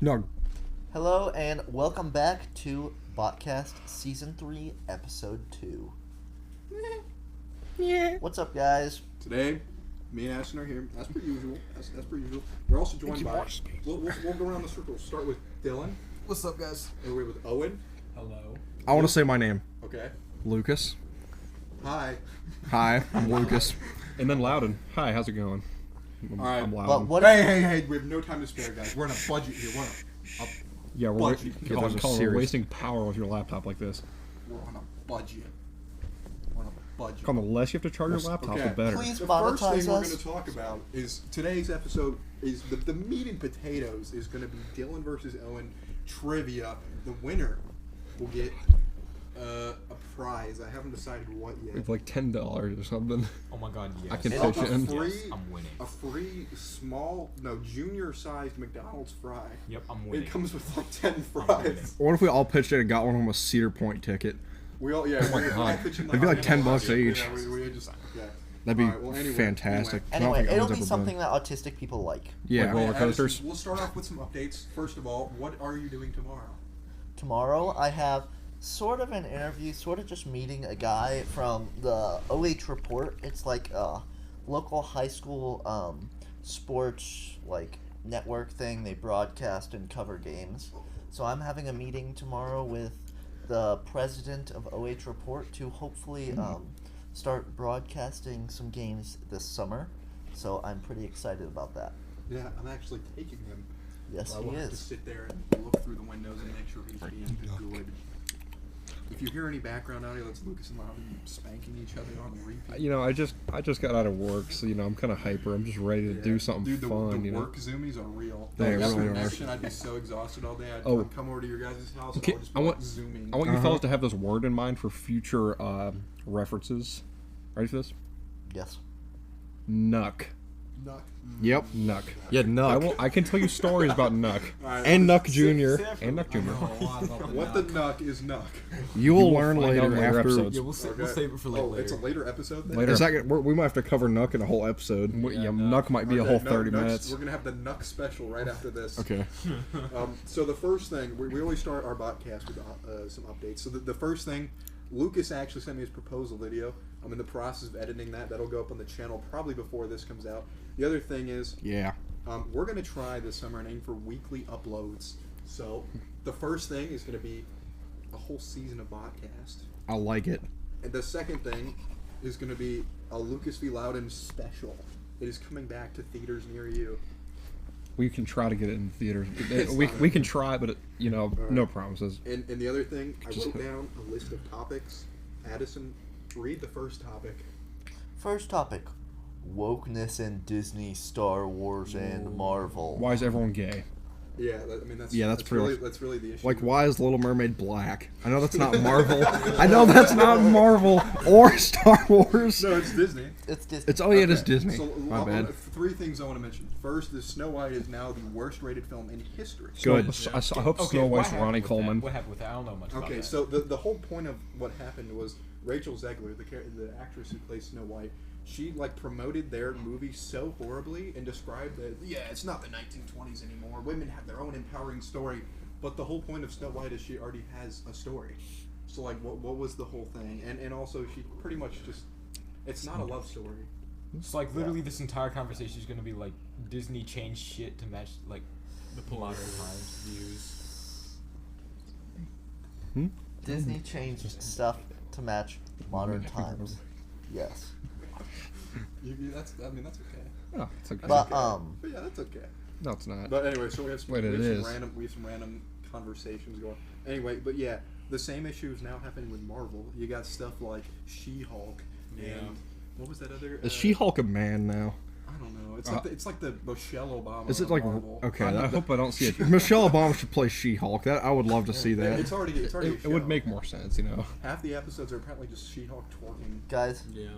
No. Hello and welcome back to Botcast Season 3, Episode 2. Yeah. What's up, guys? Today, me and Adison are here, as per usual. As per usual. We're also joined by... We'll go around the circle. Start with Dylan. What's up, guys? And we're with Owen. Hello. I want to say my name. Okay. Lucas. Hi. Hi, I'm Lucas. And then Loudon. Hi, how's it going? All right. I'm But Loudon. what? Hey, we have no time to spare, guys. We're on a budget here. Yeah, we're budget. Collin, wasting power with your laptop like this. We're on a budget. We're on a budget. Collin, the less you have to charge your laptop, Okay. the better. Please The first monetize thing we're us. going to talk about is today's episode is the meat and potatoes is going to be Dylan versus Owen trivia. The winner will get a prize. I haven't decided what yet. It's like $10 or something. Oh my god, yes. I can It'll pitch be in. free, Yes, I'm winning. a free junior-sized McDonald's fry. Yep, I'm winning. It comes with like 10 winning. fries. What if we all pitched in and got one of them a Cedar Point ticket? We all, yeah. my God. It'd be like $10 each. Yeah, we just, yeah. That'd be Alright, well, anyway, fantastic. I don't Anyway, think it'll Owen's be ever something been. that autistic people like. Yeah. Like roller Addison, coasters. we'll start off with some updates. First of all, what are you doing tomorrow? Tomorrow, I have sort of an interview, sort of just meeting a guy from the OH Report. It's like a local high school sports like network thing. They broadcast and cover games. So I'm having a meeting tomorrow with the president of OH Report to hopefully start broadcasting some games this summer. So I'm pretty excited about that. Yeah, I'm actually taking him. Yes, So I he will have to is. sit there and look through the windows and make sure he's being good. If you hear any background audio, that's Lucas and Loudon spanking each other on repeat. You know, I just got out of work, so I'm kind of hyper. I'm just ready to do something Dude, fun. the work zoomies are real. They After really are. connection, I'd be so exhausted all day. I'd come over to your guys' house Okay, and I would just I be want- like zooming. I want you fellas to have this word in mind for future references. Ready for this? Yes. Nuck. Nuck. Yep. Nuck. Yeah, Nuck. I can tell you stories about Nuck. Alright, And Nuck Jr. And Nuck Jr. what the Nuck is Nuck. You will will learn find out later in later after. episodes. Yeah, we'll Okay. save it for like Oh, later. it's a later episode then? Later. Is that, we might have to cover Nuck in a whole episode. Nuck might be a whole 30 minutes. We're going to have the Nuck special right after this. Okay. So the first thing, we always start our podcast with some updates. So the first thing, Lucas actually sent me his proposal video. I'm in the process of editing that. That'll go up on the channel probably before this comes out. The other thing is, Yeah. we're going to try this summer and aim for weekly uploads. So the first thing is going to be a whole season of podcast. I like it. And the second thing is going to be a Lucas v. Loudon special. It is coming back to theaters near you. We can try to get it in theaters. It's We fine. can try, but no promises. And the other thing, I wrote down a list of topics. Addison, read the first topic. First topic: wokeness in Disney, Star Wars, and Marvel. Why is everyone gay? Yeah, that's Yeah, that's pretty really much- that's really the issue. Like, why is Little Mermaid black? I know that's not Marvel. I know that's not Marvel or Star Wars. No, it's Disney. It's Disney. It's it is Okay, Disney. So, My bad. Three things I want to mention. First, is Snow White is now the worst-rated film in history. Good. I hope Snow White's Ronnie Coleman. What happened with that? I don't know much about Okay, that. so the whole point of what happened was Rachel Zegler, the actress who plays Snow White, she promoted their movie so horribly and described that it's not the 1920s anymore. Women have their own empowering story, but the whole point of Snow White is she already has a story. So what was the whole thing? And also she pretty much just it's not a love story. It's like literally this entire conversation is going to be like Disney changed shit to match like the modern times views. Disney changed stuff to match modern times. Yes. That's okay. Oh, it's okay. But But yeah, that's okay. No, it's not. But anyway, so we have some, Wait, it is. we have some random conversations going. Anyway, but yeah, the same issue is now happening with Marvel. You got stuff like She-Hulk and what was that other? Is She-Hulk a man now? I don't know. It's like the Michelle Obama. Is it of like Marvel. okay? I hope I don't see it. Michelle Obama should play She-Hulk. That I would love to see that. It's already. A It would show. make more sense, Half the episodes are apparently just She-Hulk twerking. guys, Yeah.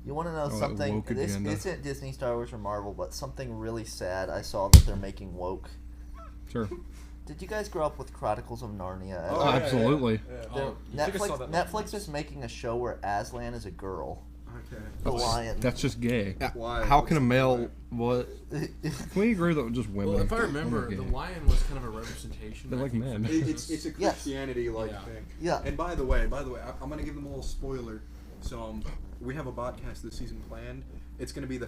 you want to know Oh, something? woke This agenda. isn't Disney, Star Wars, or Marvel, but something really sad. I saw that they're making woke. Sure. Did you guys grow up with Chronicles of Narnia? Oh, Oh, yeah, absolutely. Yeah. They're- Oh, you think I saw that Netflix is making a show where Aslan is a girl. Okay. The lion. That's just gay. Why? How can a What's- male? What? Can we agree that just women? Well, if I remember, women are the gay? lion was kind of a representation. They're I like think, men. for It's Jesus. a Yes. Christianity-like Yeah. thing. Yeah. And by the way, I'm gonna give them a little spoiler. So we have a podcast this season planned. It's gonna be the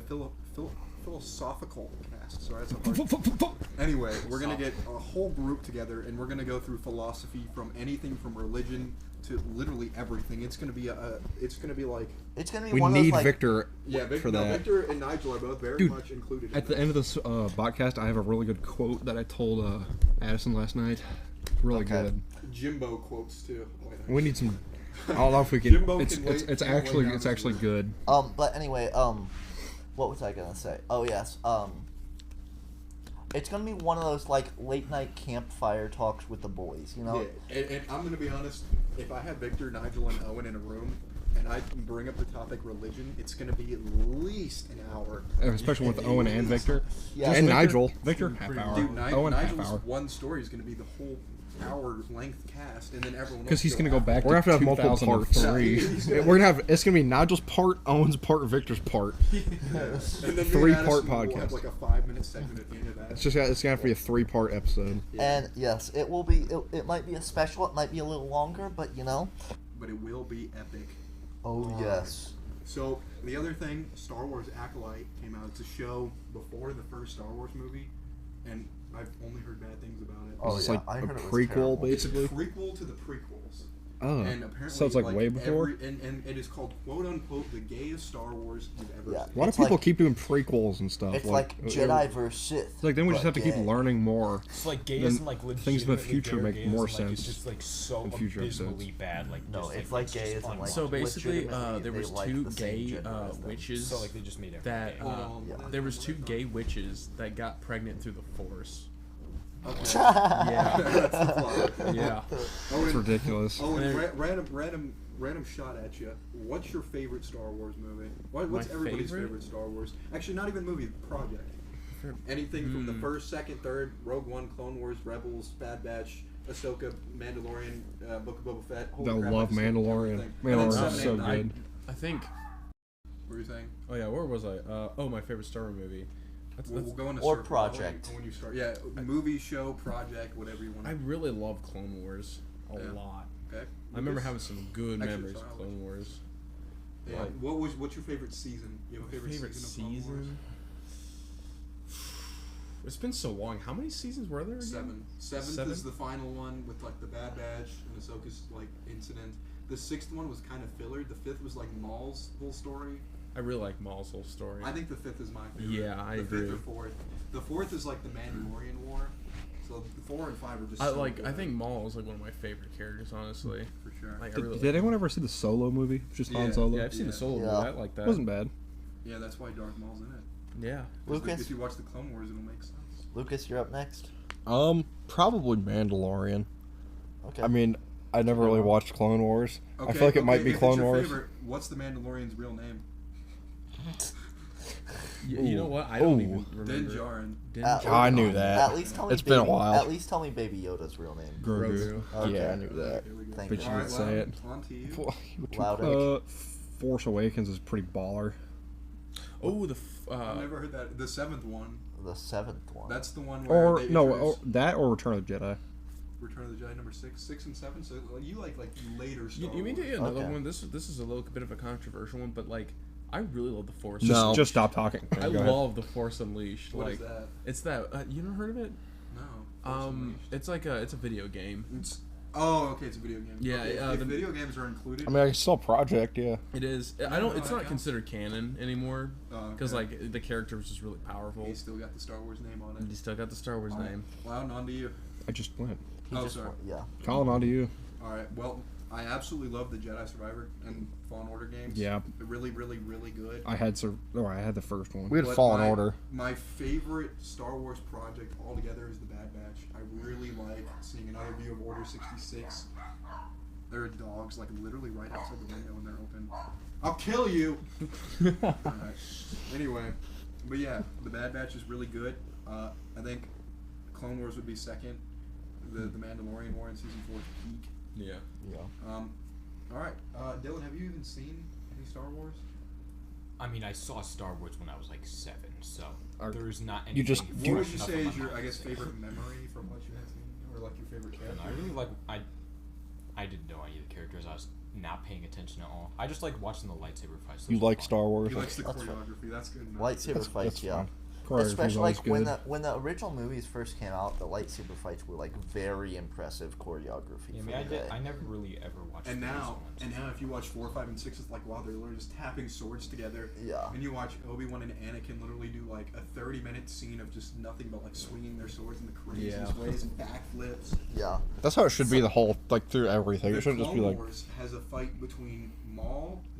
philosophical cast. Sorry, that's a hard. Anyway, we're gonna get a whole group together, and we're gonna go through philosophy from anything from religion to literally everything. It's gonna be it's gonna be like. It's gonna be We one of those need like. Victor Yeah, for that. Victor and Nigel are both very Dude, much included. At the end of this podcast, I have a really good quote that I told Adison last night. Really Okay. good. Jimbo quotes too. We need some. I don't know if we can. Jimbo It's can lay- it's can lay actually down it's his actually law. good. But anyway, what was I gonna say? Oh yes, it's gonna be one of those like late night campfire talks with the boys, you know? Yeah, and I'm gonna be honest. If I have Victor, Nigel, and Owen in a room, and I bring up the topic religion, it's gonna be at least an hour. Especially with Owen and Victor. Yeah. And Victor- Nigel. Victor, half Pretty hour. Dude, Owen, half Nigel's hour. one story is gonna be the whole hour length cast, and then everyone. Because he's gonna go back. We're gonna have to have multiple 2003. parts. We're gonna have. It's gonna be Nigel's part, Owen's part, Victor's part. And then me and Three-part Addison will podcast. have like a 5-minute segment at the end of that. It's gonna have to be a 3-part episode. And yes, it will be. It might be a special. It might be a little longer, but you know. But it will be epic. Oh yes. So the other thing, Star Wars Acolyte came out. It's a show before the first Star Wars movie, and I've only heard bad things about it. Oh It's yeah, like I a heard it was prequel, terrible. basically. It's a prequel to the prequels. Oh, And apparently, so it's like way before. and it is called "quote unquote" the gayest Star Wars you've ever Yeah. seen. Why do It's people like- keep doing prequels and stuff? It's like Jedi versus Sith. It's like then we just but have to keep gay. learning more. It's like gay Then isn't like things in the legitimately future gay or make gay more isn't, like, sense It's just like so in future abysmally episodes. bad. Like No, just, it's like gay just isn't like. unwatchable. So basically, legitimately, there they was like two the same gay gender as them. witches So like they just made it that gay. Yeah. there was two gay witches that got pregnant through the Force. Okay. Yeah, That's the plot. yeah. Owen, It's ridiculous. Owen, random shot at you. What's your favorite Star Wars movie? What's My everybody's favorite? favorite Star Wars? Actually, not even movie. Project. Anything from the first, second, third, Rogue One, Clone Wars, Rebels, Bad Batch, Ahsoka, Mandalorian, Book of Boba Fett. Holy I crap, love I've seen Mandalorian. everything. And then Mandalorian's seven, so eight, nine. good. I think. What were you saying? Oh yeah, where was I? Oh, my favorite Star Wars movie. We'll go into Or circle Project. when you start. Yeah, movie, show, project, whatever you want. I really love Clone Wars a Yeah. lot. Okay. I remember Lucas? having some good Actually, memories sorry, of I'll Clone Wars. Yeah. like- What's your favorite season? You have a favorite, season? Of Clone Wars? It's been so long. How many seasons were there again? Seventh Seven? is the final one with like the Bad Batch and Ahsoka's like incident. The sixth one was kind of filler. The fifth was like Maul's whole story. I really like Maul's whole story. I think the fifth is my favorite. Yeah, I the agree. Fifth or fourth. The fourth is like the Mandalorian War. So 4 and 5 are just. I so like. I good. think Maul is like one of my favorite characters, honestly. for sure. Like, I really Did anyone ever see the Solo movie? Just Han Yeah. Solo. Yeah, I've seen the Yeah. Solo movie. Yeah. I like that. It wasn't bad. Yeah, that's why Darth Maul's in it. Yeah. 'Cause Lucas? if you watch the Clone Wars, it'll make sense. Lucas, you're up next. Probably Mandalorian. Okay. I mean, I never really watched Clone Wars. I feel like it might be if it's Clone your Wars. favorite, what's the Mandalorian's real name? You know what? I don't Ooh. even remember. Din Djarin. Din At- Djarin. I knew that. At least tell me. It's been a Baby- while. At least tell me Baby Yoda's real name. Grogu. Okay. Yeah, I knew that. Here we go. Thank But you. you Alright, would say it. On to you. Well, you were too Loudon. quick. Force Awakens is pretty baller. Oh, the. I've never heard that. The seventh one. The seventh one. That's the one where Or they no, introduce that or Return of the Jedi. Return of the Jedi number 6 and 7. So you like later Star You mean to Wars. get another Okay. one? This is a little bit of a controversial one, but like, I really love the Force. Just, just stop talking. I Go ahead. love the Force Unleashed. What like, is that? it's that. You never heard of it? No. Force Unleashed. It's like it's a video game. Oh, okay, it's a video game. Yeah, Okay, the- if video games are included. I mean, I saw Project, yeah. It is. I no, don't. It's that not counts. considered canon anymore Oh, because okay. like the character was just really powerful. He's still got the Star Wars name on And he it. still got the Star Wars name. Loud, on to you. I just went. He Oh, just sorry. yeah. Colin, on to you. All right. Well, I absolutely love the Jedi Survivor and Fallen Order games. Yeah. They're really, really, really good. I had I had the first one. We had But Fallen my- Order. My favorite Star Wars project altogether is the Bad Batch. I really like seeing another view of Order 66. There are dogs like literally right outside the window when they're open. I'll kill you. Alright. Anyway, but yeah, the Bad Batch is really good. I think Clone Wars would be second. The Mandalorian War in season 4 is peak. Yeah. Yeah. All right, Dylan, have you even seen any Star Wars? I mean, I saw Star Wars when I was like 7, so Are- there's not anything. you just- What you- would you fresh say enough is in your, my I guess, mind to say. favorite memory from what you have seen, or like your favorite character? I really like. I didn't know any of the characters. I was not paying attention at all. I just like watching the lightsaber fights. You Those were like fun. Star Wars? He likes the That's fun. choreography. That's good enough. Lightsaber fights, that's yeah. fun. Choreography's Especially always like good. when the original movies first came out, the lightsaber fights were like very impressive choreography. Yeah, I for mean, the day. I never really ever watched. And the recent now, ones. if you watch 4, 5, and 6, it's like wow, they're literally just tapping swords together. Yeah. And you watch Obi-Wan and Anakin literally do like a 30-minute scene of just nothing but like swinging their swords in the craziest ways and backflips. Yeah. That's how it should be the whole, like, through everything. The It shouldn't just be Clone like, Wars has a fight between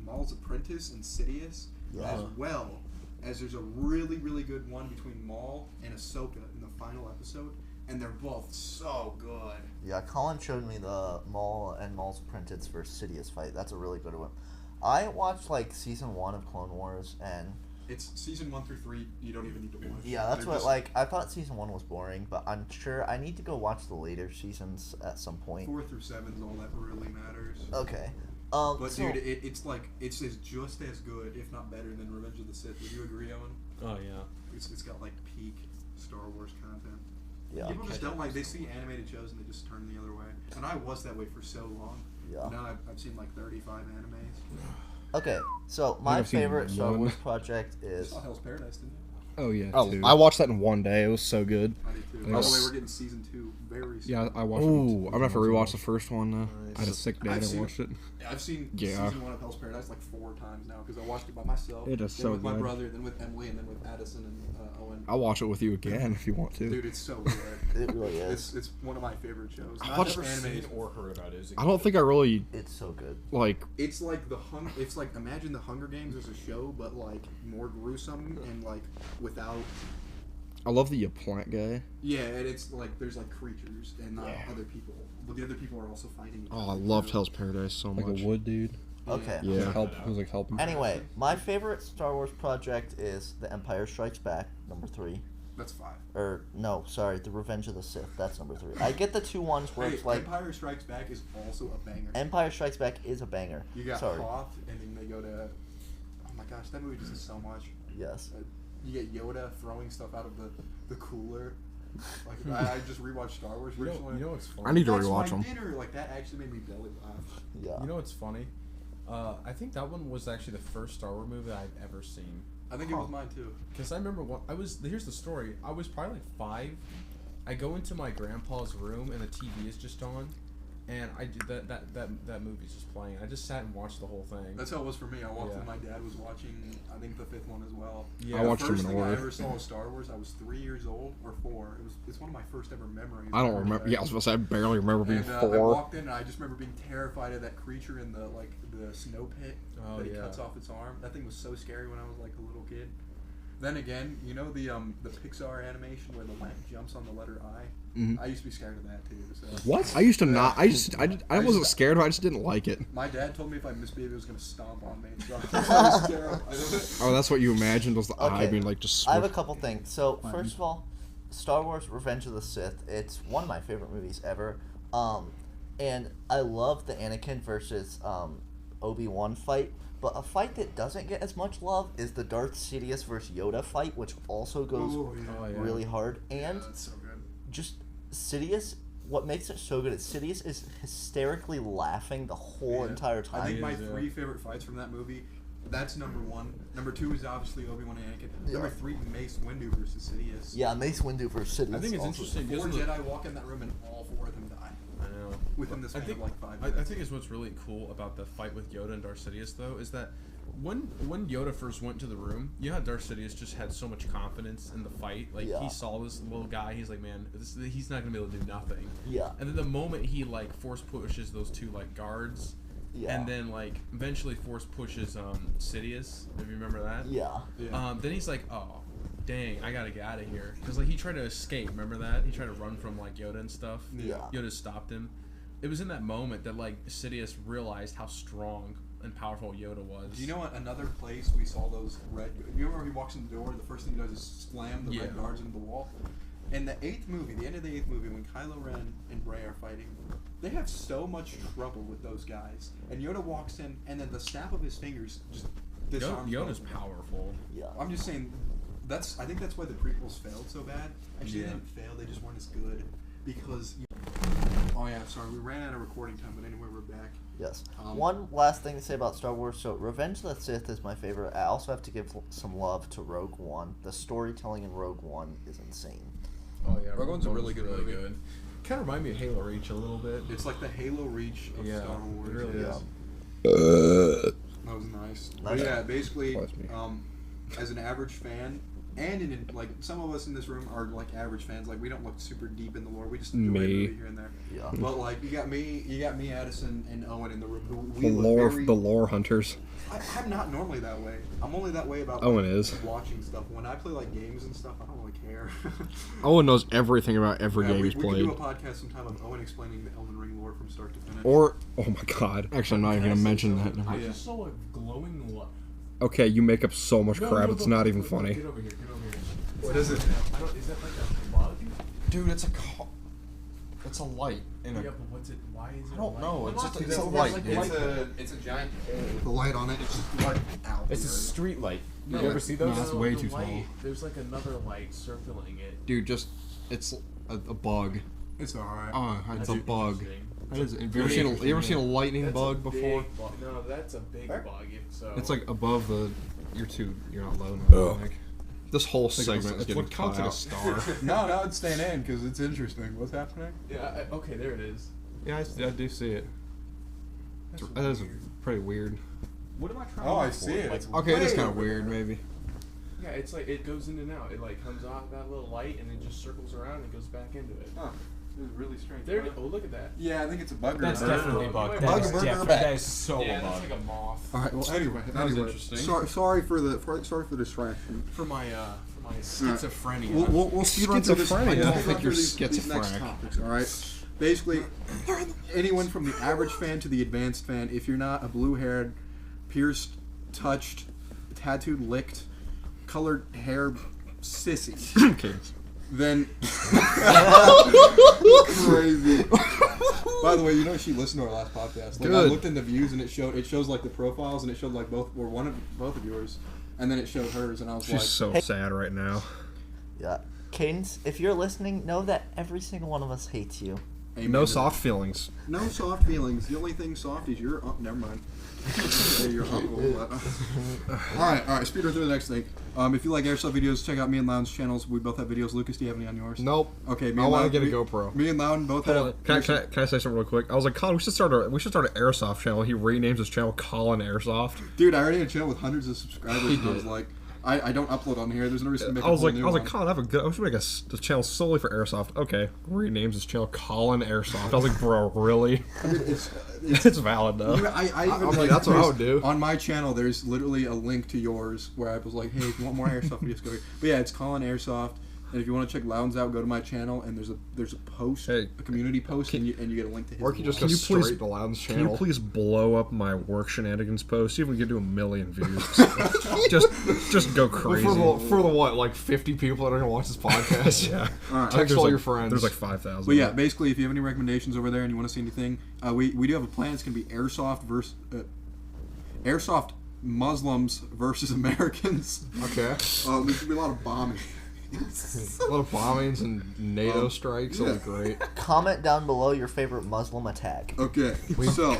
Maul's apprentice, and Sidious, Yeah. as well as there's a really, really good one between Maul and Ahsoka in the final episode, and they're both so good. Yeah, Collin showed me the Maul and Maul's Apprentice versus Sidious fight. That's a really good one. I watched like season 1 of Clone Wars, and It's season 1 through 3. You don't even need to watch. yeah, that's They're what just like I thought season 1 was boring, but I'm sure I need to go watch the later seasons at some point. 4 through 7 is all that really matters. Okay. But So, dude, it's like it's just as good, if not better, than Revenge of the Sith. Would you agree, Owen? Oh yeah. It's got like peak Star Wars content. yeah, People just don't like. They see animated shows and they just turn the other way. And I was that way for so long. yeah. Now I've seen like 35 animes. Okay, so my I've seen favorite Star one. Wars project You is saw Hell's Paradise, didn't you? Oh yeah. oh, too. I watched that in one day. It was so good. I did too. I By the was- way, we're getting season 2 very soon. Yeah, I watched. it. Ooh, I'm gonna have to rewatch the first one. I had a sick day I've and seen- watched it. I've seen Yeah. season 1 of Hell's Paradise like 4 times now because I watched it by myself. It is then so with my good. brother, then with Emily, and then with Adison and Owen. I'll watch it with you again if you want to. Dude, it's so good. it really is. It's one of my favorite shows. I Not watched- just Never seen animated. or heard about it. Is it I don't think I really It's so good. like. It's like It's like imagine the Hunger Games as a show, but like more gruesome and like without. I love the plant guy. Yeah, and it's like there's like creatures and not other people. But the other people are also fighting. each Oh, I other, loved too. Hell's Paradise so Like much. a wood dude. Okay. Yeah. Help. It was like helping. Anyway, my favorite Star Wars project is The Empire Strikes Back, number 3. That's 5. Or no, sorry, The Revenge of the Sith. That's number 3. I get the 2 ones where Hey, it's like Empire Strikes Back is also a banger. Empire Strikes Back is a banger. You got Sorry. Hoth, and then they go to. Oh my gosh, that movie just is so much. Yes. You get Yoda throwing stuff out of the cooler. Like I just rewatched Star Wars recently. You know what's funny? I need to That's rewatch my them. dinner. Like that actually made me belly laugh. Yeah. You know what's funny? I think that one was actually the first Star Wars movie I've ever seen. I think it was mine too. Because I remember here's the story. I was probably like 5. I go into my grandpa's room and the TV is just on, and I did that movie's just playing. I just sat and watched the whole thing. That's how it was for me. I walked Yeah. in, my dad was watching, I think the 5th one as well. Yeah. I watched the them first in thing I order. ever saw of Star Wars, I was 3 years old or 4. It's one of my first ever memories. I don't remember. Yeah, I was supposed to say I barely remember being And I 4. walked in and I just remember being terrified of that creature in the snow pit Oh, that he yeah. cuts off its arm. That thing was so scary when I was like a little kid. Then again, you know the Pixar animation where the lamp jumps on the letter I? Mhm. I used to be scared of that too. So. What? I used to not. I wasn't just- scared. I just didn't like it. My dad told me if I misbehaved, he was gonna stomp on me. So I was terrified of it. Oh, that's what you imagined was the eye Okay. being like just. I have a smushed. couple things. So, first of all, Star Wars Revenge of the Sith, it's one of my favorite movies ever. And I love the Anakin versus Obi-Wan fight. But a fight that doesn't get as much love is the Darth Sidious versus Yoda fight, which also goes Ooh, yeah. Oh, yeah. really hard. And Yeah, that's so good. just Sidious, what makes it so good is Sidious is hysterically laughing the whole Yeah. entire I time. think my Yeah. 3 favorite fights from that movie. That's number 1. Number 2 is obviously Obi-Wan and Anakin. Yeah. Number 3, Mace Windu versus Sidious. Yeah, Mace Windu versus Sidious. I think it's also- interesting 4 because Jedi walk in that room and all 4 of them die I know. within the span of like 5 I minutes. think it's what's really cool about the fight with Yoda and Darth Sidious though is that when Yoda first went to the room, you know how Darth Sidious just had so much confidence in the fight. Like Yeah. he saw this little guy, he's like, man, he's not gonna be able to do nothing. Yeah. And then the moment he like force pushes those 2 like guards, Yeah. and then like eventually force pushes Sidious, if you remember that. Yeah. Yeah. Then he's like, oh, dang, I gotta get out of here, because like he tried to escape. Remember that? He tried to run from like Yoda and stuff. Yeah. Yoda stopped him. It was in that moment that like Sidious realized how strong and powerful Yoda was. Do you know what another place we saw those red? You remember he walks in the door, the first thing he does is slam the red Yeah. guards into the wall. In the 8th movie, the end of the 8th movie, when Kylo Ren and Rey are fighting, they have so much trouble with those guys. And Yoda walks in, and then the snap of his fingers just Yoda's powerful. Yeah. I'm just saying, I think that's why the prequels failed so bad. Actually, they didn't fail; they just weren't as good because. Oh yeah, sorry, we ran out of recording time, but anyway, we're back. Yes. One last thing to say about Star Wars. So, Revenge of the Sith is my favorite. I also have to give some love to Rogue One. The storytelling in Rogue One is insane. Oh yeah, Rogue One's a really good movie. Kind of remind me of Halo Reach a little bit. It's like the Halo Reach of Star Wars. It really is. That was nice. Nice. But yeah, basically, Bless me. as an average fan, and in like some of us in this room are like average fans. Like we don't look super deep in the lore. We just enjoy a movie here and there. Yeah. But like you got me, Addison, and Owen in the room. The lore hunters. I'm not normally that way. I'm only that way about Owen is. watching stuff. When I play like games and stuff, I don't really care. Owen knows everything about every game he's we played. could do a podcast sometime of Owen explaining the Elden Ring lore from start to finish. Or, oh my god. Actually, I'm not even going to mention that. I just saw a glowing light. Okay, you make up so much crap, it's not even funny. Get over here. What is it? Is that like a bug? Dude, it's a light. Yeah, but what's it? Why is it? I don't know. It's just It's a a light. like dude. It's a giant hole with a light on it. It's just like out. It's a street light. No, You ever see those? no, that's way the too small. light, there's like another light circling it. Dude, it's a bug. It's alright. Oh, it's a That's bug. interesting. That is, have you ever seen a lightning That's bug a before? big bug. No, that's a big bug. So It's like above the. You're not low enough. Oh. Like, this whole segment is It's getting what counts cut as a out. star. No, it's staying in because it's interesting. What's happening? yeah. Okay, there it is. Yeah, I do see it. That is pretty weird. What am I trying? Oh, to I look see for? it. Like, It's Okay, it is way kind of over weird, there. maybe. Yeah, it's like it goes in and out. It like comes off that little light and then just circles around and goes back into it. Huh. It's really strange. There. Oh, look at that. Yeah, I think it's a bug. that's burger. definitely a bug. Bug That is burger definitely back. that is so Yeah, a that's bug. like a moth. All right. Well, anyway, That was interesting. Sorry for the distraction. For my schizophrenia. We'll speed run through this. Schizophrenia? I don't We'll think run you're through these next schizophrenic. topics. All right. Basically, anyone from the average fan to the advanced fan, if you're not a blue-haired, pierced, touched, tattooed, licked, colored hair sissy, Okay. then crazy. By the way, you know she listened to our last podcast. Like I Good. looked in the views and it shows like the profiles and it showed like both of yours, and then it showed hers and I was She's so sad right now. Yeah. Cadence, if you're listening, know that every single one of us hates you. Amen No to soft feelings. that. No soft feelings. The only thing soft is your never mind. Your uncle. All right. Speed run through the next thing. If you like airsoft videos, check out me and Loudon's channels. We both have videos. Lucas, do you have any on yours? Nope. Okay. Me I and want to Loudon- get a GoPro. Me and Loudon both Hold have. on. Can I say something real quick? I was like, Collin, we should start an airsoft channel. He renames his channel Collin Airsoft. Dude, I already had a channel with hundreds of subscribers. And I was like, I don't upload on here. There's no reason to make I was a whole like, new one. Collin, I should make a channel solely for airsoft. Okay, renames his channel Collin Airsoft. I was like, bro, really? I mean, It's valid though. I even I'm like, like, that's what I there's- would do. On my channel, there's literally a link to yours where I was like, hey, if you want more airsoft videos, go here. But yeah, it's Collin Airsoft. And if you want to check Loudon's out, go to my channel and there's a post, Hey, a community post, and you get a link to his. Or can you just wall. go Can you straight to Loudon's Can channel? you please blow up my work shenanigans post? See if we can do 1 million views. just go crazy. For the what, like 50 people that are gonna watch this podcast? Yeah. All right. Text There's all like- your friends. There's like 5,000. But yeah, basically, if you have any recommendations over there and you want to see anything, we do have a plan. It's gonna be airsoft Muslims versus Americans. Okay. There's gonna be a lot of bombing. A lot of bombings and NATO strikes. That'll be great. Comment down below your favorite Muslim attack. Okay, so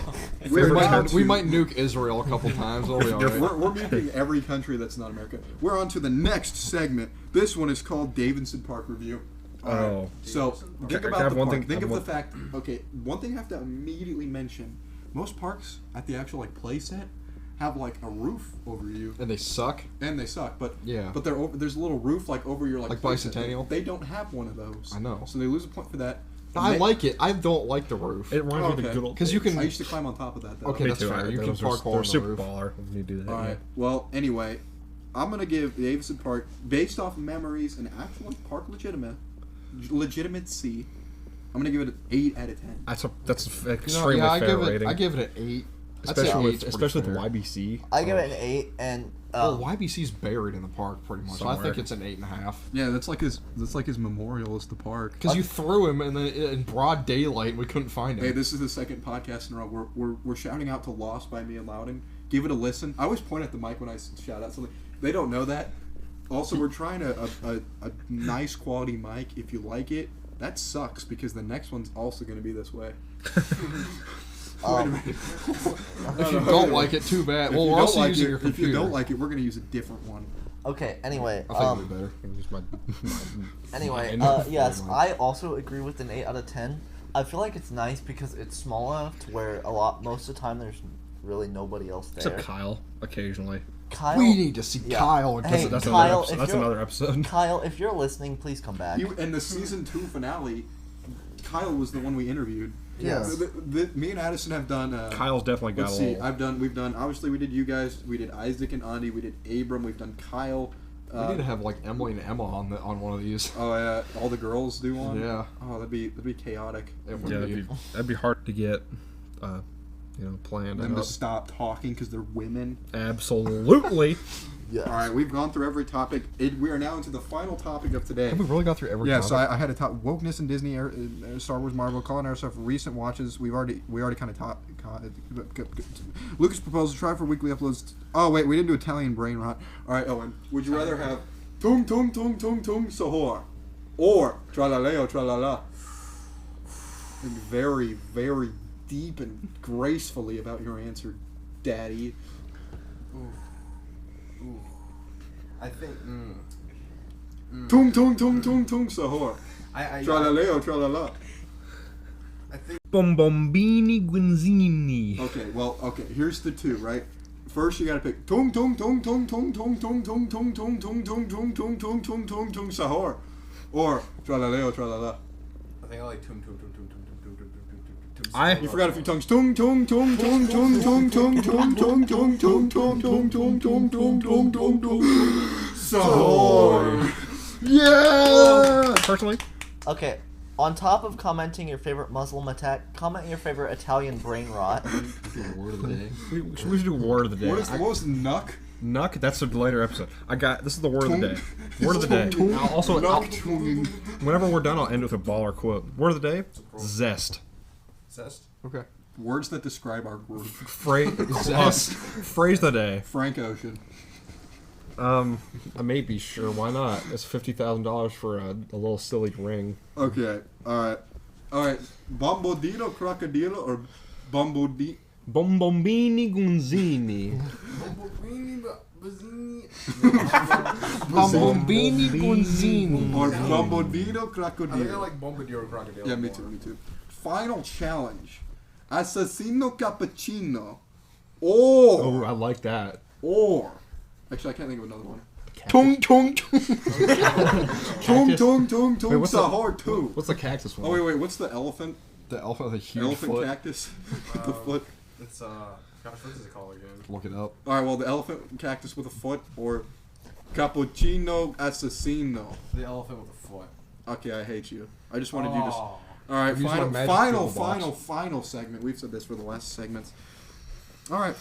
We we're might, down we to- might nuke Israel a couple times. It'll be alright. We're making every country that's not America. We're on to the next segment. This one is called Davidson Park Review. All right. Oh. So think I about have the one park. thing- Think of one- the fact. Okay, one thing I have to immediately mention: most parks at the actual like play set have like a roof over you, And they suck. and they suck. But Yeah. but they're over, there's a little roof like over your Like play set. Bicentennial? They don't have one of those. I know. So they lose a point for that. I Ma- like it. I don't like the roof. It reminds me of the Okay. good old. Because you can. I used to climb on top of that. Though. Okay, Me that's too. fair. You can Those are- parkour they're on the super roof. baller when you do that. All yeah. right. Well, anyway, I'm gonna give Davidson Park, based off memories and actual park legitimacy, I'm gonna give it an 8 out of 10. That's an You know, extremely yeah, fair rating. I give it an 8. I'd say especially with 8's pretty especially with fair. YBC. I give it an 8, and Well, YBC's buried in the park pretty much. So I Somewhere. think it's an 8.5. Yeah, that's like his memorial is the park. Because you threw him, and then in broad daylight, we couldn't find him. Hey, this is the second podcast in a row. We're shouting out to Lost by me and Loudon. Give it a listen. I always point at the mic when I shout out something. They don't know that. Also, we're trying a nice quality mic. If you like it, that sucks because the next one's also going to be this way. If you don't like it, too bad. Well, we're also using your computer. If you don't like it, we're going to use a different one. Okay, anyway. I think it'll be better. Use my Anyway, yes, I also agree with an 8 out of 10. I feel like it's nice because it's small enough to where most of the time there's really nobody else there. Except Kyle, occasionally. Kyle, We need to see yeah. Kyle. Hey, That's Kyle, another episode. Kyle, if you're listening, please come back. In the season 2 finale, Kyle was the one we interviewed. Yes. Me and Adison have done. Kyle's definitely got Let's a see. little. We've done. Obviously, we did you guys. We did Isaac and Andy. We did Abram. We've done Kyle. We need to have like Emily and Emma on one of these. Oh yeah, all the girls do one. Yeah. Oh, that'd be chaotic. It would Yeah, be. that'd be hard to get, planned Them to out. stop talking because they're women. Absolutely. Yes. All right, we've gone through every topic. We are now into the final topic of today. Have we really got through every Yeah, topic? so I had a top wokeness in Disney, Star Wars, Marvel, Collin, stuff, recent watches. We already kind of taught. Lucas proposed to try for weekly uploads. Oh wait, we didn't do Italian brain rot. All right, Owen, would you rather have tung tung tung tung tung sahur, or tralaleo tralala? And very very deep and gracefully about your answer, Daddy. I think. Tung tung tung tung tung sahur. Tralaleo tralala. I think. Bombombini Guinzini. Okay, here's the two, right? First you gotta pick tung tung tung tung tung tung tung tung tung tung tung tung tung tung tung tung tung tung sahur, or tralaleo tralala. I think I like tum tum tum tum tum tum tum tum tum tum. You forgot a few tongues. Tung tung tung tung tung tung tung tung tung tung tung tung tung tung tung tung tung tung tung sahur. Yeah. Personally, Okay, on top of commenting your favorite Muslim attack, comment your favorite Italian brain rot. Word of the day. we should do word of the day. What was Nuck? Nuck? That's a later episode. This is the word of the day. Word of the day. Whenever we're done, I'll end with a baller quote. Word of the day: zest. Zest. Okay. Words that describe our group. Phrase the day. Frank Ocean. I may be sure. Why not? It's $50,000 for a little silly ring. Okay. All right. Bombodino crocodilo or bombodi. Bombombini Gunzini. Bombombini Gunzini. Or bombodino I think I crocodilo. like Bombadil Crocodile. Yeah, me too. Final challenge. Assassino cappuccino. Oh, I like that. Or. Actually, I can't think of another one. Tung tung tung. Tung tung tung tung what's the- sahur too. What's the cactus one? Oh wait, what's the elephant? The elephant with a huge Elephant foot. cactus with the foot. It's gosh, what does it call again? Look it up. All right, well, the elephant cactus with a foot or cappuccino assassino. The elephant with a foot. Okay, I hate you. I just wanted you to. All right, Use my magic final segment. We've said this for the last segments. All right,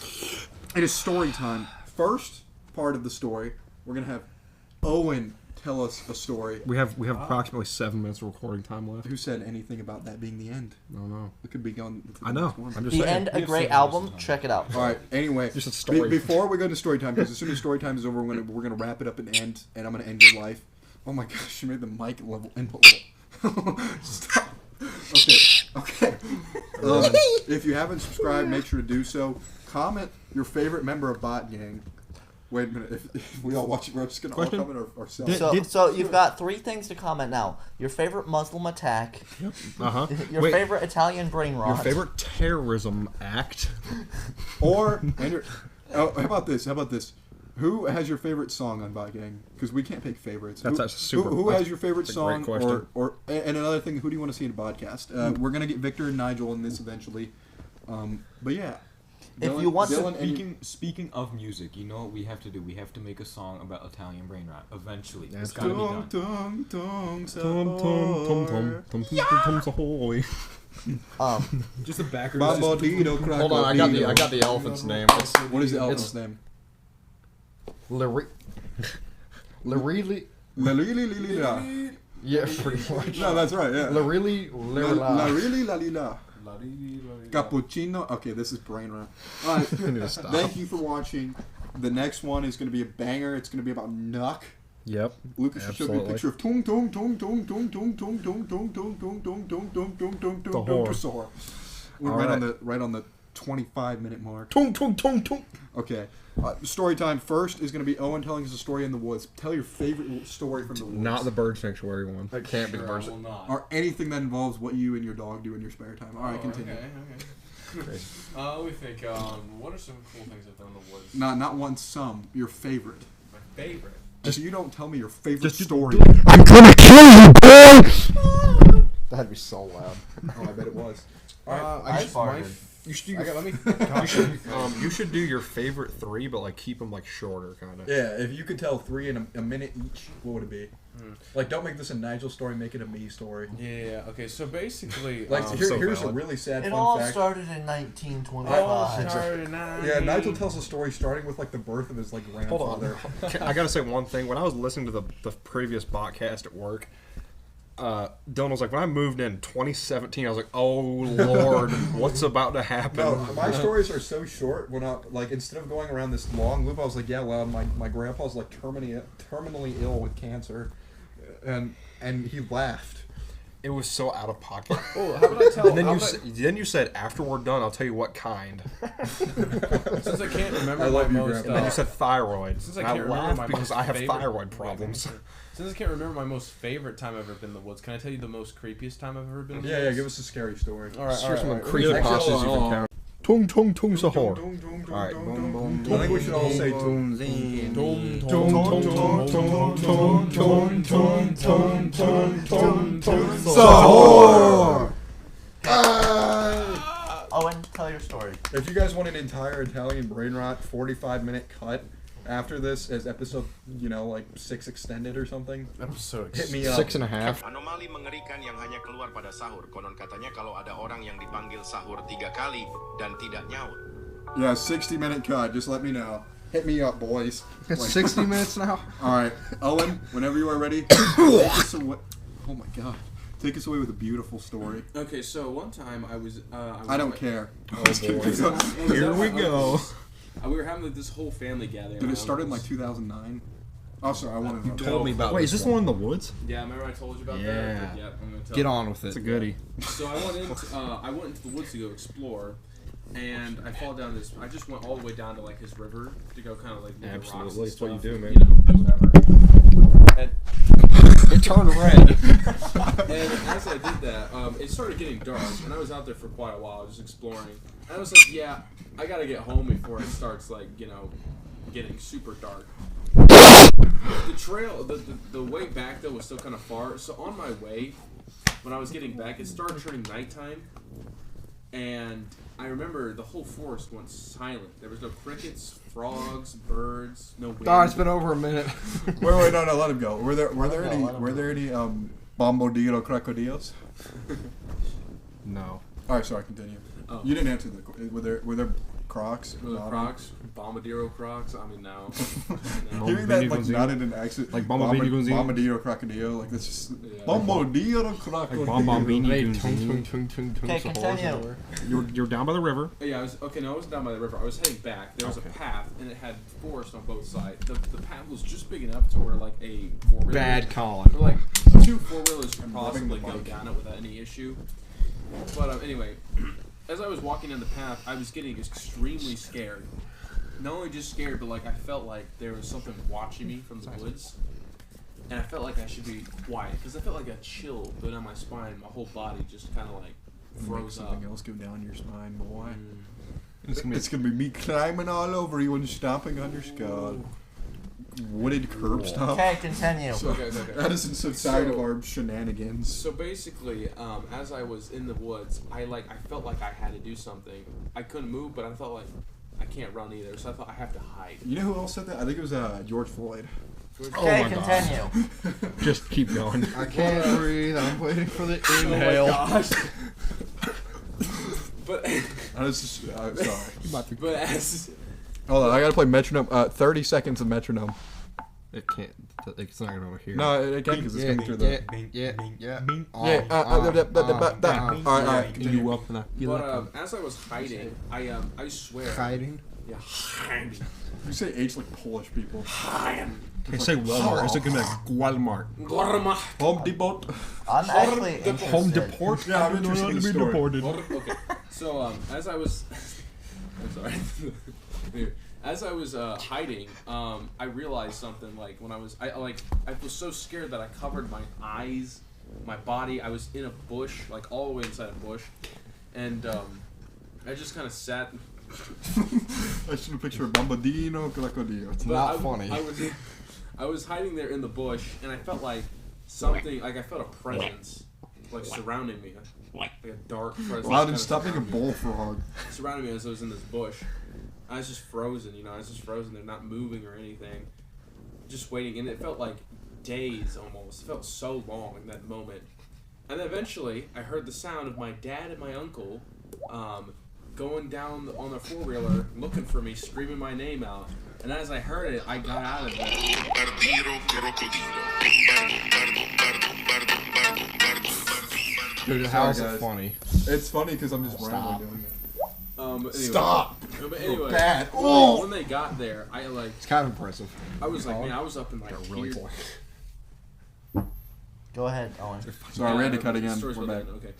it is story time. First part of the story, we're gonna have Owen tell us a story. We have approximately 7 minutes of recording time left. Who said anything about that being the end? No, no. It could be going. To the I know. next one. I'm just The saying. End, a have great 7 album. minutes. Check it out. All right. Anyway, Just a story. before we go to story time, because as soon as story time is over, we're gonna wrap it up and end, and I'm gonna end your life. Oh my gosh, you made the mic level input level. Stop. Okay. If you haven't subscribed, make sure to do so. Comment your favorite member of Bot Gang. Wait a minute. If we all watch it, we're just gonna Question? all comment ourselves. So you've got 3 things to comment now. Your favorite Muslim attack, Uh-huh. your Wait, favorite Italian brain rot. your favorite terrorism act. Or how about this? Who has your favorite song on Bot Gang? Because we can't pick favorites. That's actually super- Who that's has your favorite a great song? question. And another thing, who do you want to see in a podcast? We're gonna get Victor and Nigel in this eventually. But yeah. If you want to- Dylan and Speaking of music, you know what we have to do? We have to make a song about Italian brain rot. Eventually, Yeah, it's it's gotta be Tung, done. tung, tung, Tom, tom, tom, tom, tom, tom, ahoy. Just the backers. Bombodino crocodilo. Hold on, I got the elephant's name. It's What is the elephant's name? Larili. La. Yeah, pretty much. No, that's right. Yeah. Larili. La really la li la. Cappuccino. Okay, this is brain rot. All right. I need to stop. Thank you for watching. The next one is going to be a banger. It's going to be about Nuck. Yep. Lucas showed me a Absolutely. picture of tung tung tung tung tung tung tung tung tung tung tung tung tung tung tung tung The tung horn. tung. We're All right on the 25-minute mark. Tung tung tung tung. Okay. Story time first is going to be Owen telling us a story in the woods. Tell your favorite story from the woods. Not the bird sanctuary one. It can't be the bird. I will not. Or anything that involves what you and your dog do in your spare time. All right, continue. Okay. Let me think. What are some cool things I've done in the woods? Not one, some. Your favorite. My favorite. So you don't tell me your favorite just- story. I'm gonna kill you, boy! That'd be so loud. Oh, I bet it was. I farted. You should do I your, got, let me. you should do your favorite 3, but like keep them like shorter, kind of. Yeah, if you could tell 3 in a minute each, what would it be? Like, don't make this a Nigel story, make it a me story. Yeah. Okay. So basically, Like, so here's a valid. really sad It fun all fact. started in 1925. Yeah, Nigel tells a story starting with like the birth of his like Hold on. grandfather. I gotta say one thing. When I was listening to the previous podcast at work, Dylan was like, when I moved in 2017, I was like, oh Lord, what's about to happen? No, my stories are so short. When I like instead of going around this long loop, I was like, yeah, well, my grandpa's like terminally ill with cancer, and he laughed. It was so out of pocket. Oh, how about I tell? And then you said after we're done, I'll tell you what kind. Since I can't remember I love my you, most. Grandpa. And then you said thyroid. Since I And can't remember laughed my because most I have favorite- thyroid problems. Since I can't remember my most favorite time I've ever been in the woods, can I tell you the most creepiest time I've ever been in the Yeah, woods? give us a scary story. All right, Here's some all right. creepy Actually, pastas hold you on. can count. Tung tung tung sahur. Alright, Alright. I think we should all say tung. Sahur! Owen, tell your story. If you guys want an entire Italian brain rot 45-minute cut after this as episode, like 6 extended or something, Episode hit me up. 6.5. Anomali mengerikan yang hanya keluar pada sahur. Konon katanya kalau ada orang yang dipanggil sahur 3 kali dan tidak nyaut. Yeah, 60-minute cut. Just let me know. Hit me up, boys. It's 60 minutes now. All right, Owen, whenever you are ready. Take us away. Oh my God. Take us away with a beautiful story. Okay, so one time I was. I don't care. Here we go. We were having like this whole family gathering. Did it around start in this- like 2009? Oh, sorry, I want to know. Told me about Wait, this is this the one in the woods? Yeah, remember I told you about Yeah. that? Yeah, I'm gonna tell Get you. on with it. It's a goodie. So I went into the woods to go explore, and I fall down this. I just went all the way down to like his river to go kind of like look at rocks and Absolutely, it's what you stuff, do, man. Whatever. And, It turned red. and as I did that, it started getting dark, and I was out there for quite a while, just exploring. And I was like, yeah, I gotta get home before it starts like getting super dark. The trail, the way back though was still kind of far. So on my way, when I was getting back, it started turning nighttime, and I remember the whole forest went silent. There was no crickets, frogs, birds, no wind. Oh, it's been over a minute. Wait, no, let him go. Were there Let him any bombardiro crocodilos? No. All right, sorry, continue. Oh. You didn't answer the. Were there crocs? Were there crocs, bombardiro crocs. I mean, no. No. Hearing that Bombardiro not in an accent, Like Bombardiro bombardiro crocodile, like this is Yeah. bombardiro crocodile. Bombardino. Okay, continue. You're down by the river. Yeah, I wasn't down by the river. I was heading back. There was a path, and it had forest on both sides. The path was just big enough to where like a 4-wheeler, Bad Collin. or like 2 4-wheelers could I'm possibly rubbing the go mic. down it without any issue. But anyway, as I was walking down the path, I was getting extremely scared. Not only just scared, but like I felt like there was something watching me from the woods, and I felt like I should be quiet because I felt like a chill go down my spine. My whole body just kind of like froze up. Something else go down your spine, boy. It's It's gonna be me climbing all over you and stomping on your skull. Wooded curb stomp. Okay, continue. Okay. Addison's so tired of So- our shenanigans. So basically, as I was in the woods, I felt like I had to do something. I couldn't move, but I felt like I can't run either, so I thought I have to hide. You know who else said that? I think it was George Floyd. Okay, my God. continue. Just keep going. I can't breathe. I'm waiting for the Oh my inhale. gosh. But I was just, sorry. but as Hold on, I gotta play metronome. 30 seconds of metronome. It can't. It's not gonna hear. No, it can because it's Yeah, coming through the. yeah. All right. Continue up now. But as I was hiding, I swear. Hiding. Yeah, hiding. You say H like Polish people. Can't say Walmart. It's gonna be like Walmart. Home Depot. I'm actually interested. Home deport. Yeah, I'm interested in the story. deported. Okay, so as I was, I'm sorry. Anyway, as I was hiding, I realized something. Like when I was so scared that I covered my eyes, my body. I was in a bush, like all the way inside a bush, and I just kind of sat. I should have pictured Bombadino Crocodile. It's not funny. I was hiding there in the bush, and I felt like something. Like I felt a presence, like surrounding me, like a dark presence. Loudon, stop being a bullfrog. Surrounding me as I was in this bush. I was just frozen, I was just frozen there, not moving or anything. Just waiting, and it felt like days almost. It felt so long in that moment. And then eventually, I heard the sound of my dad and my uncle going down on their four-wheeler, looking for me, screaming my name out. And as I heard it, I got out of there. Dude, how is it funny? It's funny because I'm just randomly doing it. Anyway, Stop! But anyway, Bad. Oh! when they got there, I like. It's kind of impressive. I was like, man, I was up in like Really here. funny. Go ahead, Owen. Sorry, we had to cut the again. story's We're about back. that, okay.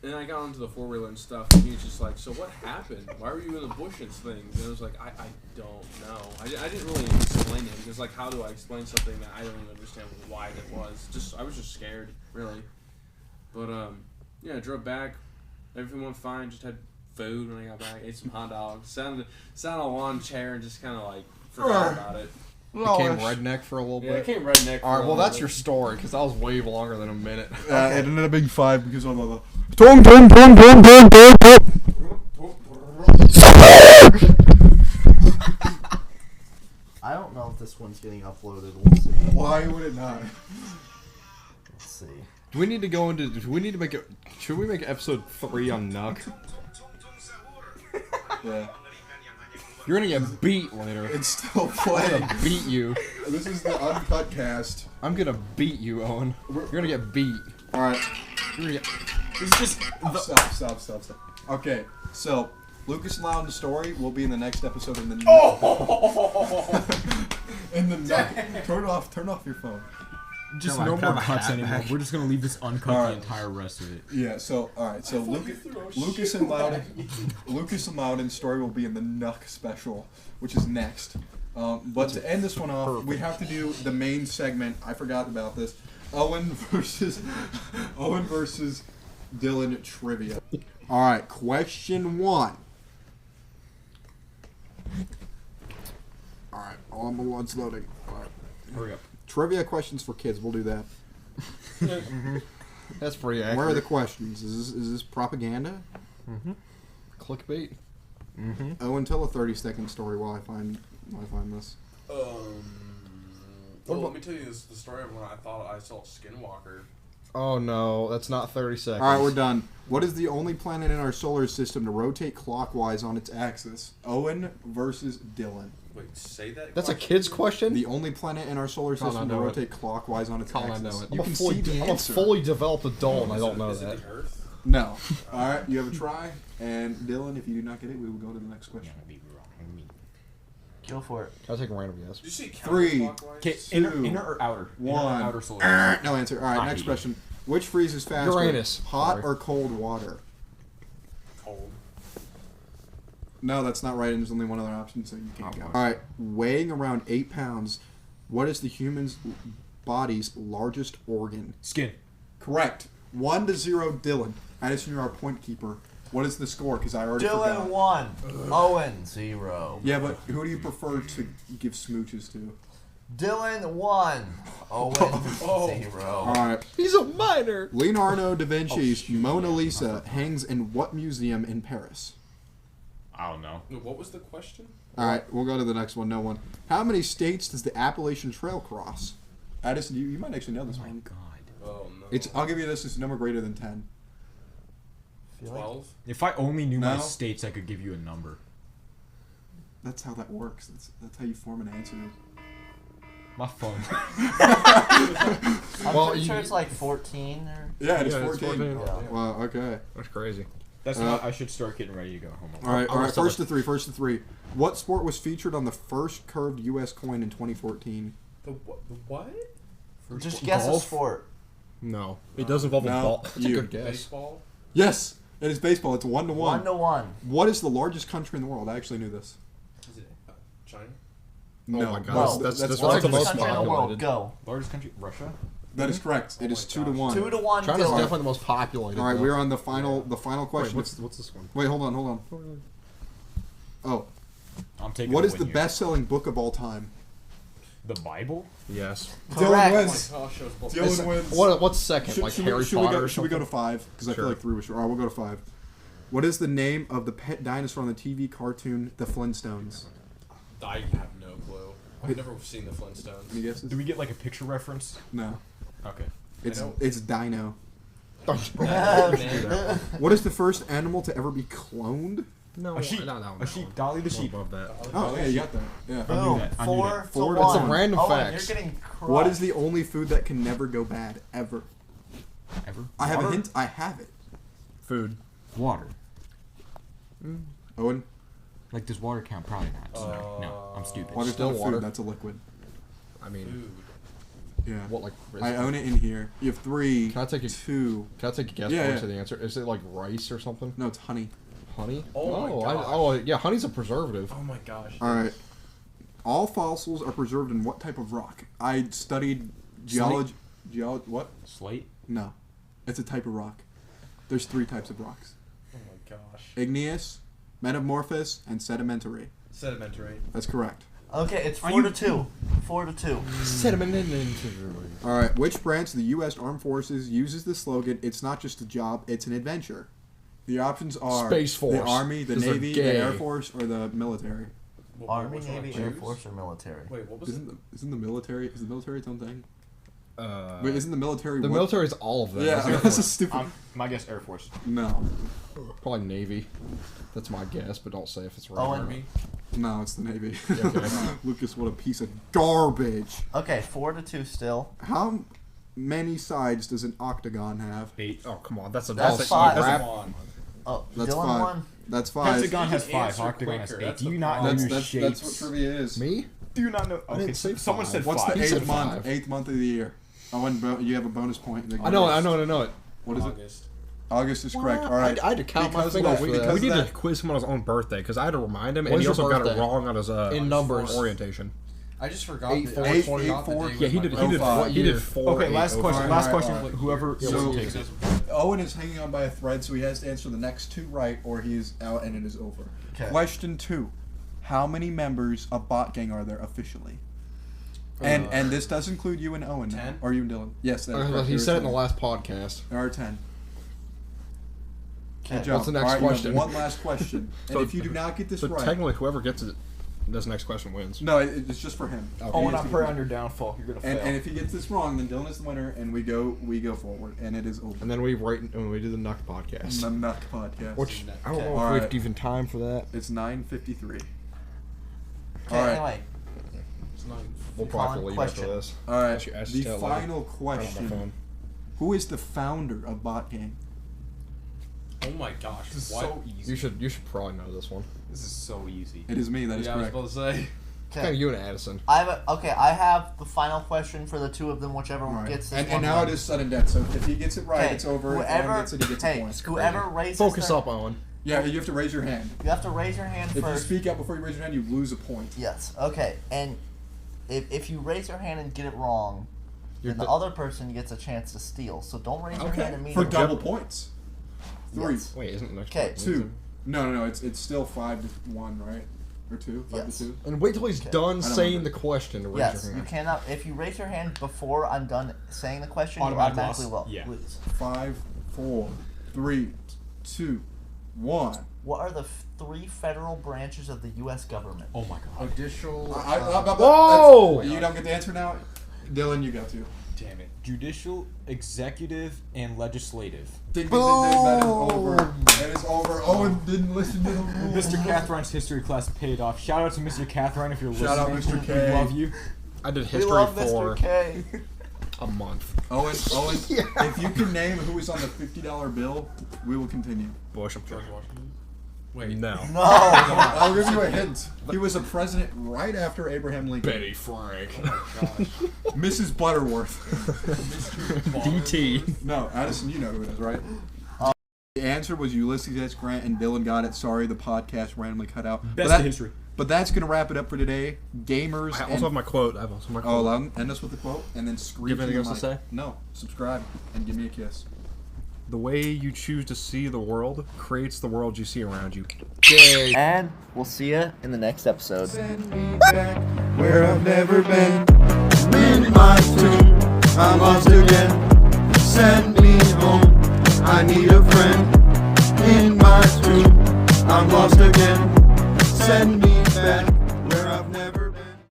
And I got onto the four-wheeler and stuff, and he was just like, so what happened? Why were you in the bush and things? And I was like, I don't know. I didn't really explain it, because like, how do I explain something that I don't even understand why that was? I was just scared, really. But, yeah, I drove back. Everything went fine, just had food when I got back, ate some hot dogs, sat on a lawn chair and just kind of like forgot about it. Became redneck for a little Yeah, I bit. came redneck. All right, well that's your story because that was way longer than a minute. It ended up being 5 because of the. Tom, Tom, Tom, Tom, Tom, Tom, I don't know if this one's getting uploaded. We'll see. Why would it not? Let's see. Do we need to go into? Do we need to make it? Should we make episode 3 on Nuck? Yeah. You're gonna get beat later. It's still I'm playing. gonna beat you. This is the uncut cast. I'm gonna beat you, Owen. You're gonna get beat. Alright. You're gonna get. It's just Stop. Okay, so Lucas and Loudon's story will be in the next episode in the in the turn off your phone. Just Turn no my more hat cuts back. anymore. We're just gonna leave this uncut Alright. the entire rest of it. Yeah, so alright, so Lucas and Loudon's story will be in the Nuck special, which is next. But to end this one off, we have to do the main segment. I forgot about this. Owen versus Dylan trivia. Alright, question 1. Alright, it's loading. Alright. Hurry up. Trivia questions for kids, we'll do that. That's pretty accurate. Where are the questions? Is this propaganda? Clickbait. Owen, tell a 30-second story while I find this. Well, let me tell you the story of when I thought I saw Skinwalker. Oh no, that's not 30 seconds. Alright, we're done. What is the only planet in our solar system to rotate clockwise on its axis? Owen versus Dylan. Wait, say that. That's a kid's question? The only planet in our solar Colin, system I to know rotate clockwise on its Colin, I axis. know it. You can see the I'm a answer. fully developed adult and I don't know Is that. it the Earth? No. Alright, you have a try. And Dylan, if you do not get it, we will go to the next question. Go for it. I'll take a random guess. Did you say 3, counterclockwise? Okay, 2, inner or outer? 1. Outer solar. No answer. Alright, next question. Which freezes faster? Uranus. Hot Sorry. or cold water? Cold. No, that's not right, and there's only one other option, so you can't go. Alright, weighing around 8 pounds, what is the human's body's largest organ? Skin. Correct. 1-0, Dylan. Adison, you're our point keeper. What is the score? Because I already Dylan forgot. 1. Owen 0. Yeah, but who do you prefer to give smooches to? Dylan 1. Owen 0. Alright. He's a minor! Leonardo da Vinci's Mona Lisa hangs in what museum in Paris? I don't know. What was the question? Alright, we'll go to the next one. No one. How many states does the Appalachian Trail cross? Addison, you might actually know this Oh my one. god. Oh no. I'll give you this. It's a number greater than 10. 12. If I only knew my No. states, I could give you a number. That's how that works. That's how you form an answer. My phone. I'm Well, pretty you- sure it's like 14 or. Yeah, it is Yeah, it's 14. 14. Yeah. Wow. Okay. That's crazy. That's not. I should start getting ready to go home. All right. I'm All right. still First to three. What sport was featured on the first curved U.S. coin in 2014? The what? Just guess a golf? sport. No, it does involve a No, ball. That's you. a good guess. Baseball? Yes, it is baseball. It's 1-1. 1-1. What is the largest country in the world? I actually knew this. Is it China? No, Oh my God, No, that's that's the Largest most country in the world. populated. Go. Largest country, Russia. that is correct. It Oh is my 2-1. 2-1. China's Dylan. definitely the most populated. All right, though. we're on the final Wait, question. what's this one? Wait, hold on. Oh, I'm taking. what a is win the here. best-selling book of all time? The Bible. Yes. Correct. wins. Oh, shows both. Dylan wins. What's second? Like Harry Potter? Should we go to 5? Because I feel Sure. like 3 was short. All right, we'll go to 5. What is the name of the pet dinosaur on the TV cartoon The Flintstones? I have no clue. I've never seen the Flintstones. Any guesses? Do we get like a picture reference? No. Okay. It's Dino. Yeah. What is the first animal to ever be cloned? No, A sheep. no. A sheep. Dolly the One sheep. above that. Oh, yeah, you got that. Yeah. Boom. that. I knew 4 that. to 4 to 1. Some random Owen, facts. You're getting crushed. What is the only food that can never go bad, ever? Ever? I have a Water? hint. I have it. Food. Water. Owen, Like, does water count? Probably not. No, I'm stupid. water's Still not a water. food. That's a liquid. I mean, Food. Yeah. what like? I own it in here. You have 3. Can I take a- 2. Can I take a guess Yeah, before I yeah. say the answer? Is it like rice or something? No, it's honey. Honey? Oh my gosh. yeah, honey's a preservative. Oh my gosh. All right. All fossils are preserved in what type of rock? I studied geology. What? Slate. No. It's a type of rock. There's 3 types of rocks. Oh my gosh. Igneous, metamorphous, and sedimentary. Sedimentary. That's correct. Okay, it's 4 to 2. 4 to 2. All right. Which branch of the U.S. Armed Forces uses the slogan, "It's not just a job, it's an adventure"? The options are Space Force, the Army, the 'cause they're Navy, the gay. Air Force, or the military. Army, Which one? Navy, Air Choose? Force, or military? Wait, what was it? Isn't the military its own thing? Uh, Wait, isn't the military the what- military is all of them. Yeah, isn't it? that's a stupid. My guess, Air Force. No, Probably Navy. That's my guess, but don't say if it's right. Oh, or and not. Army. no, it's the Navy. Okay. Lucas, what a piece of garbage. Okay, 4 to 2 still. How many sides does an octagon have? 8. Oh come on, that's a That's that's five. a Come rap. on. Oh, That's Dylan 5. won. That's 5. Pentagon has Just 5. answer Octagon has quicker, 8. that's Do the you not know problem. your That's shapes? what trivia is. Me? Do you not know? I didn't say someone five. said What's 5. the He said 8th month? 5. 8th month of the year. You have a bonus point. I know it. What is it? August. August is correct. All right. I had to count my Because of fingers that- for because that. We of need that- to quiz him on his own birthday because I had to remind him, and When's he your also got it birthday? wrong on his In numbers. orientation. I just forgot. Eight, that- four, I just 8, forgot the 4. day Yeah, was he my did. birthday. He did. 05. He did 4. Okay, last 8, question. 05. Last Alright, question. alright. Whoever So- takes it. Owen is hanging on by a thread, so he has to answer the next 2 right, or he's out and it is over. Okay. Question 2: how many members of Bot Gang are there officially? And this does include you and Owen, now, 10? or you and Dylan. Yes, that is correct. He There said are it in the 10. last podcast. There are 10. Good Okay. job. What's the next All right, you have question? one last question, So- and if you do not get this So right, technically, whoever gets it, this next question wins. no, it's just for him. Okay. Oh, and He I has to pray get on your downfall. You're gonna And, fail. and if he gets this wrong, then Dylan is the winner, and we go forward, and it is over. And then we write when we do the Nuck podcast. The Nuck podcast. Which I don't Okay. know if we Alright. have even time for that. It's 9:53. Okay, All right. anyway. It's not even- We'll Colin, probably leave question. after this. All right. Ask you- ask The Stella. final I don't have my question: phone. who is the founder of Bot Gang? Oh my gosh. This is What? so easy. You should probably know this one. This is so easy. It is me. That is Yeah, I was correct. about to say. Kind of you and Addison. I have the final question for the 2 of them, whichever All one right. gets this And one. now it is sudden death. So if he gets it right, Okay, it's over. If Whoever Owen gets it, he gets a point. whoever raises Focus their, up, Owen. Yeah, you have to raise your hand. You have to raise your hand If you first. speak out before you raise your hand, you lose a point. Yes. Okay. And if you raise your hand and get it wrong, You're then the the- other person gets a chance to steal. So don't raise your hand Okay. immediately. For double points. 3. Yes. Wait, isn't it next? Okay. one? 2. No. It's still 5-1, right? Or 2? 5 Yes. to 2. And wait till he's Okay. done I don't saying remember. the question to raise Yes, your you hand. cannot. If you raise your hand before I'm done saying the question, you Automatic automatically loss. will Yeah. lose. 5, 4, 3, 2, 1. What are the 3 federal branches of the U.S. government? Oh my god. Judicial. Whoa! You don't get the answer now? Dylan, you go to. Damn it. Judicial, executive, and legislative. Ding, ding, ding, ding. That is over. That is over. Owen didn't listen to the rules. Mr. Cathrine's history class paid off. Shout out to Mr. Cathrine if you're Shout out listening. Mr. K. We love you. I did We history love for Mr. K. a month. Owen, if you can name who was on the $50 bill, we will continue. Bush, I'm sure. Wait. No. No. I'll give you a hint. He was a president right after Abraham Lincoln. Betty Frank. Mrs. Butterworth. DT. No, Adison, you know who it is, right? The answer was Ulysses S. Grant, and Dylan got it. Sorry, the podcast randomly cut out. Best in history. But that's going to wrap it up for today. Gamers. I also have my quote. I have also my quote. Oh, Loudon, end us with a quote, and then scream. You have anything to else the to mic. say? No. Subscribe and give me a kiss. The way you choose to see the world creates the world you see around you. And we'll see you in the next episode. Send me back where I've never been. I'm in my tomb, I'm lost again. Send me home, I need a friend. In my tomb, I'm lost again. Send me